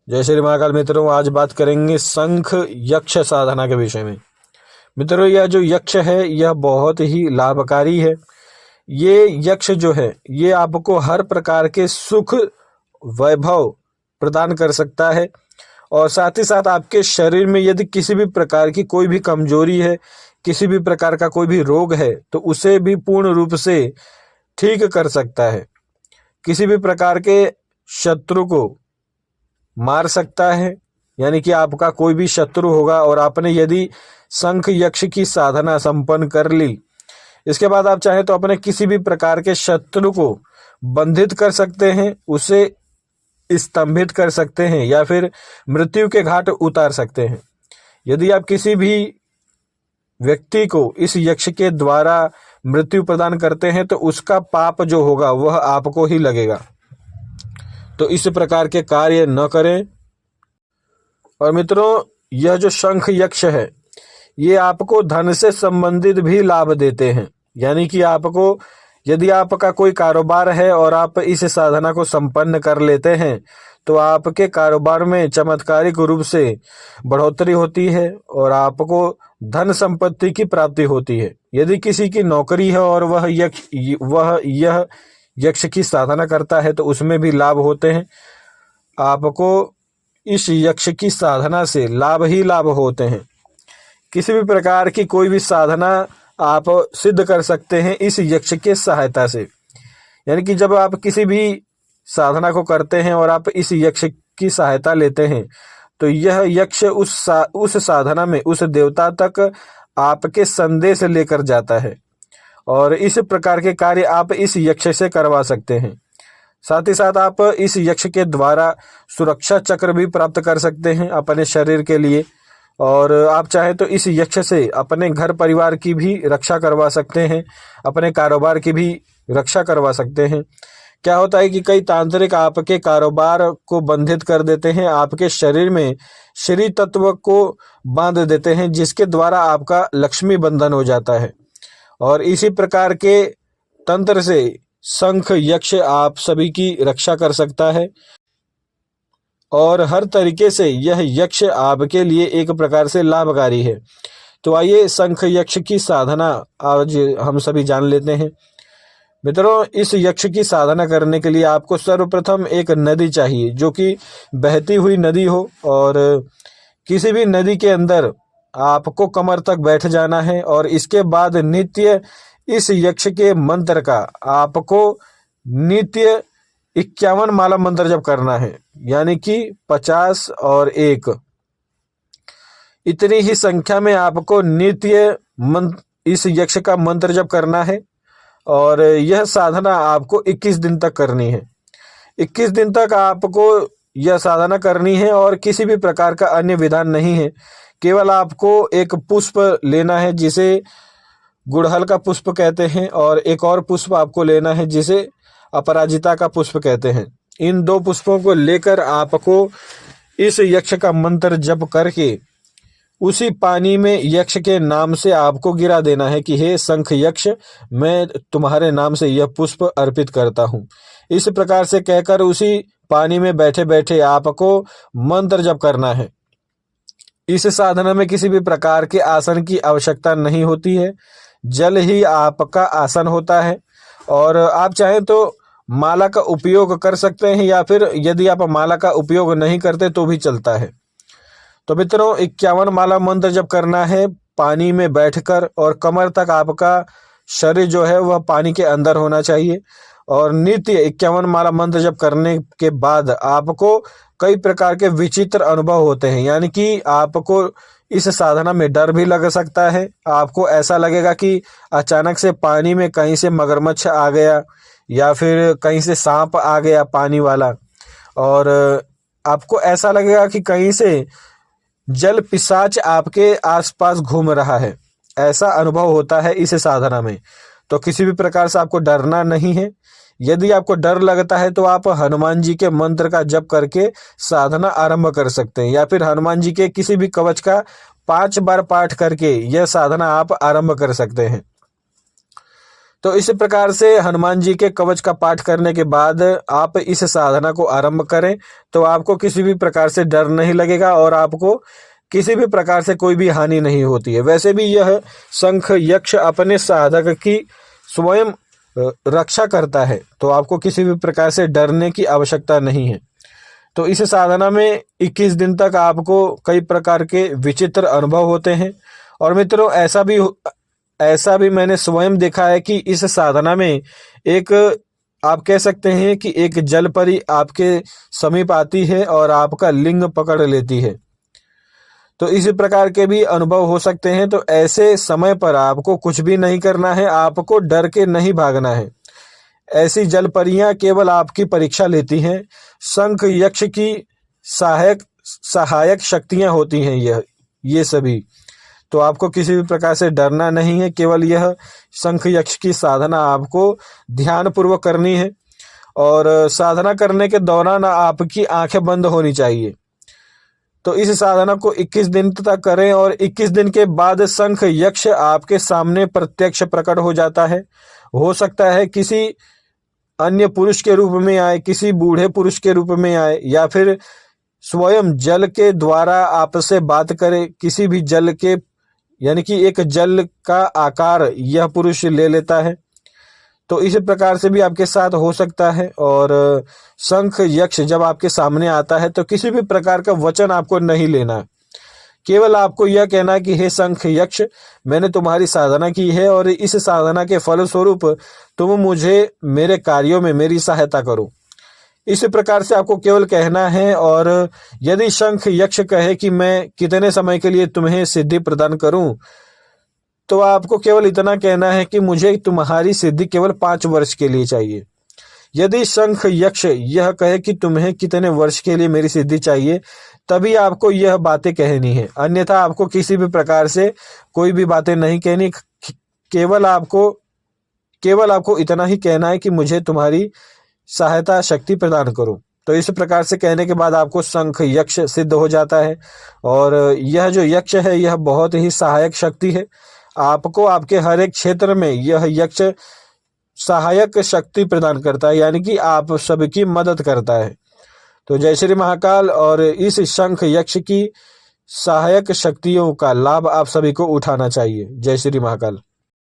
जय श्री महाकाल। मित्रों, आज बात करेंगे शंख यक्ष साधना के विषय में। मित्रों, यह जो यक्ष है यह बहुत ही लाभकारी है। ये यक्ष जो है ये आपको हर प्रकार के सुख वैभव प्रदान कर सकता है और साथ ही साथ आपके शरीर में यदि किसी भी प्रकार की कोई भी कमजोरी है, किसी भी प्रकार का कोई भी रोग है तो उसे भी पूर्ण रूप से ठीक कर सकता है। किसी भी प्रकार के शत्रु को मार सकता है। यानी कि आपका कोई भी शत्रु होगा और आपने यदि शंख यक्ष की साधना संपन्न कर ली, इसके बाद आप चाहे तो अपने किसी भी प्रकार के शत्रु को बंधित कर सकते हैं, उसे स्तंभित कर सकते हैं या फिर मृत्यु के घाट उतार सकते हैं। यदि आप किसी भी व्यक्ति को इस यक्ष के द्वारा मृत्यु प्रदान करते हैं तो उसका पाप जो होगा वह आपको ही लगेगा। तो इस प्रकार के कार्य न करें। और मित्रों, यह जो शंख यक्ष है ये आपको धन से संबंधित भी लाभ देते हैं। यानी कि आपको यदि आपका कोई कारोबार है और आप इस साधना को संपन्न कर लेते हैं तो आपके कारोबार में चमत्कारिक रूप से बढ़ोतरी होती है और आपको धन संपत्ति की प्राप्ति होती है। यदि किसी की नौकरी है और वह यह यक्ष की साधना करता है तो उसमें भी लाभ होते हैं। आपको इस यक्ष की साधना से लाभ ही लाभ होते हैं। किसी भी प्रकार की कोई भी साधना आप सिद्ध कर सकते हैं इस यक्ष के सहायता से। यानी कि जब आप किसी भी साधना को करते हैं और आप इस यक्ष की सहायता लेते हैं तो यह यक्ष उस साधना में उस देवता तक आपके संदेश लेकर जाता है और इस प्रकार के कार्य आप इस यक्ष से करवा सकते हैं। साथ ही साथ आप इस यक्ष के द्वारा सुरक्षा चक्र भी प्राप्त कर सकते हैं अपने शरीर के लिए और आप चाहे तो इस यक्ष से अपने घर परिवार की भी रक्षा करवा सकते हैं, अपने कारोबार की भी रक्षा करवा सकते हैं। क्या होता है कि कई तांत्रिक आपके कारोबार को बंधित कर देते हैं, आपके शरीर में श्री तत्व को बांध देते हैं जिसके द्वारा आपका लक्ष्मी बंधन हो जाता है। और इसी प्रकार के तंत्र से शंख यक्ष आप सभी की रक्षा कर सकता है और हर तरीके से यह यक्ष आपके लिए एक प्रकार से लाभकारी है। तो आइए शंख यक्ष की साधना आज हम सभी जान लेते हैं। मित्रों, इस यक्ष की साधना करने के लिए आपको सर्वप्रथम एक नदी चाहिए जो कि बहती हुई नदी हो और किसी भी नदी के अंदर आपको कमर तक बैठ जाना है और इसके बाद नित्य इस यक्ष के मंत्र का आपको नित्य 51 माला मंत्र जप करना है। यानी कि 50 और 1 इतनी ही संख्या में आपको नित्य इस यक्ष का मंत्र जप करना है और यह साधना आपको 21 दिन तक करनी है। 21 दिन तक आपको यह साधना करनी है और किसी भी प्रकार का अन्य विधान नहीं है। केवल आपको एक पुष्प लेना है जिसे गुड़हल का पुष्प कहते हैं और एक और पुष्प आपको लेना है जिसे अपराजिता का पुष्प कहते हैं। इन 2 पुष्पों को लेकर आपको इस यक्ष का मंत्र जप करके उसी पानी में यक्ष के नाम से आपको गिरा देना है कि हे शंख यक्ष, मैं तुम्हारे नाम से यह पुष्प अर्पित करता हूँ। इस प्रकार से कहकर उसी पानी में बैठे बैठे आपको मंत्र जप करना है। इस साधना में किसी भी प्रकार के आसन की आवश्यकता नहीं होती है, जल ही आपका आसन होता है और आप चाहें तो माला का उपयोग कर सकते हैं या फिर यदि आप माला का उपयोग नहीं करते तो भी चलता है। तो मित्रों, 51 माला मंत्र जब करना है पानी में बैठकर और कमर तक आपका शरीर जो है वह पानी के अंदर होना चाहिए और नित्य 51 माला मंत्र जब करने के बाद आपको कई प्रकार के विचित्र अनुभव होते हैं। यानी कि आपको इस साधना में डर भी लग सकता है। आपको ऐसा लगेगा कि अचानक से पानी में कहीं से मगरमच्छ आ गया या फिर कहीं से सांप आ गया पानी वाला और आपको ऐसा लगेगा कि कहीं से जल पिशाच आपके आसपास घूम रहा है। ऐसा अनुभव होता है इस साधना में। तो किसी भी प्रकार से आपको डरना नहीं है। यदि आपको डर लगता है तो आप हनुमान जी के मंत्र का जप करके साधना आरंभ कर सकते हैं या फिर हनुमान जी के किसी भी कवच का 5 बार पाठ करके यह साधना आप आरंभ कर सकते हैं। तो इस प्रकार से हनुमान जी के कवच का पाठ करने के बाद आप इस साधना को आरंभ करें तो आपको किसी भी प्रकार से डर नहीं लगेगा और आपको किसी भी प्रकार से कोई भी हानि नहीं होती है। वैसे भी यह शंख यक्ष अपने साधक की स्वयं रक्षा करता है, तो आपको किसी भी प्रकार से डरने की आवश्यकता नहीं है। तो इस साधना में 21 दिन तक आपको कई प्रकार के विचित्र अनुभव होते हैं। और मित्रों, ऐसा भी मैंने स्वयं देखा है कि इस साधना में एक, आप कह सकते हैं कि एक जल परी आपके समीप आती है और आपका लिंग पकड़ लेती है। तो इसी प्रकार के भी अनुभव हो सकते हैं। तो ऐसे समय पर आपको कुछ भी नहीं करना है, आपको डर के नहीं भागना है। ऐसी जल परियां केवल आपकी परीक्षा लेती हैं। शंख यक्ष की सहायक शक्तियां होती हैं ये सभी। तो आपको किसी भी प्रकार से डरना नहीं है, केवल यह शंख यक्ष की साधना आपको ध्यान पूर्वक करनी है। और साधना करने के दौरान आपकी आंखें बंद होनी चाहिए। तो इस साधना को 21 दिन तक करें और 21 दिन के बाद शंख यक्ष आपके सामने प्रत्यक्ष प्रकट हो जाता है। हो सकता है किसी अन्य पुरुष के रूप में आए, किसी बूढ़े पुरुष के रूप में आए, या फिर स्वयं जल के द्वारा आपसे बात करे। किसी भी जल के, यानी कि एक जल का आकार यह पुरुष ले लेता है। तो इस प्रकार से भी आपके साथ हो सकता है। और शंख यक्ष जब आपके सामने आता है तो किसी भी प्रकार का वचन आपको नहीं लेना, केवल आपको यह कहना है कि हे शंख यक्ष, मैंने तुम्हारी साधना की है और इस साधना के फलस्वरूप तुम मुझे मेरे कार्यों में मेरी सहायता करो। इस प्रकार से आपको केवल कहना है। और यदि शंख यक्ष कहे कि मैं कितने समय के लिए तुम्हें सिद्धि प्रदान करूं, तो आपको केवल इतना कहना है कि मुझे तुम्हारी सिद्धि केवल 5 वर्ष के लिए चाहिए। यदि शंख यक्ष यह कहे कि तुम्हें कितने वर्ष के लिए मेरी सिद्धि चाहिए, तभी आपको यह बातें कहनी है, अन्यथा आपको किसी भी प्रकार से कोई भी बातें नहीं कहनी। केवल आपको इतना ही कहना है कि मुझे तुम्हारी सहायता शक्ति प्रदान करो। तो इस प्रकार से कहने के बाद आपको शंख यक्ष सिद्ध हो जाता है। और यह जो यक्ष है यह बहुत ही सहायक शक्ति है। आपको आपके हर एक क्षेत्र में यह यक्ष सहायक शक्ति प्रदान करता है, यानी कि आप सबकी मदद करता है। तो जय श्री महाकाल। और इस शंख यक्ष की सहायक शक्तियों का लाभ आप सभी को उठाना चाहिए। जय श्री महाकाल।